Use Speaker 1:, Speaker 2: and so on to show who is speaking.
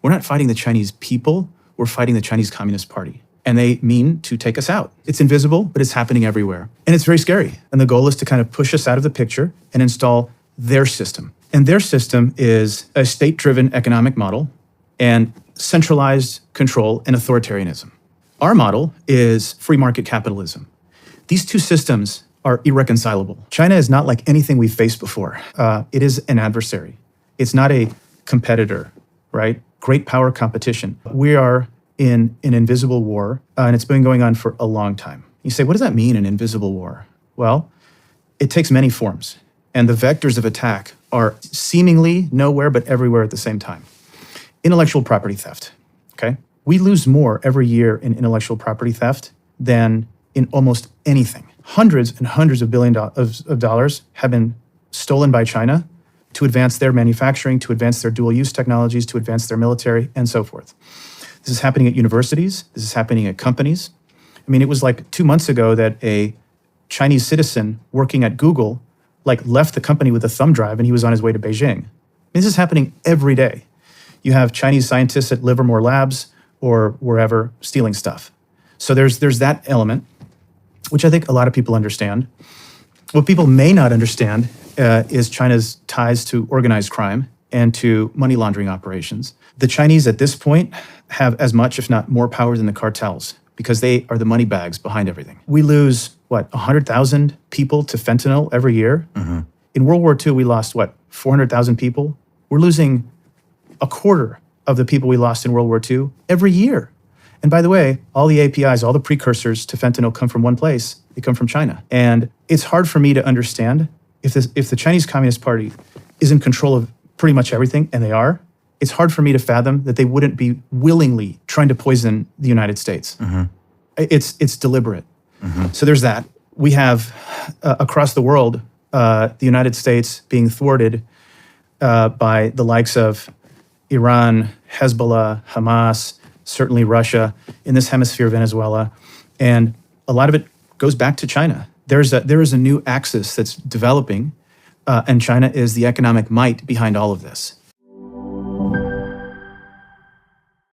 Speaker 1: We're not fighting the Chinese people, we're fighting the Chinese Communist Party. And they mean to take us out. It's invisible, but it's happening everywhere. And it's very scary. And the goal is to kind of push us out of the picture and install their system. And their system is a state-driven economic model and centralized control and authoritarianism. Our model is free market capitalism. These two systems are irreconcilable. China is not like anything we've faced before. It is an adversary. It's not a competitor, right? Great power competition. We are in an invisible war, and it's been going on for a long time. You say, what does that mean, an invisible war? Well, it takes many forms, and the vectors of attack are seemingly nowhere but everywhere at the same time. Intellectual property theft, okay? We lose more every year in intellectual property theft than in almost anything. Hundreds and hundreds of billions of dollars have been stolen by China to advance their manufacturing, to advance their dual-use technologies, to advance their military, and so forth. This is happening at universities. This is happening at companies. I mean, it was like 2 months ago that a Chinese citizen working at Google left the company with a thumb drive and he was on his way to Beijing. This is happening every day. You have Chinese scientists at Livermore Labs or wherever stealing stuff. So there's that element, which I think a lot of people understand. What people may not understand is China's ties to organized crime and to money laundering operations. The Chinese at this point have as much, if not more power than the cartels because they are the money bags behind everything. We lose, 100,000 people to fentanyl every year? Mm-hmm. In World War II, we lost, 400,000 people? We're losing a quarter of the people we lost in World War II every year. And by the way, all the APIs, all the precursors to fentanyl come from one place. They come from China. And it's hard for me to understand if the Chinese Communist Party is in control of pretty much everything, and they are, it's hard for me to fathom that they wouldn't be willingly trying to poison the United States. Mm-hmm. It's deliberate. Mm-hmm. So there's that. We have, across the world, the United States being thwarted by the likes of Iran, Hezbollah, Hamas, certainly Russia, in this hemisphere, Venezuela. And a lot of it goes back to China. There is a new axis that's developing, and China is the economic might behind all of this.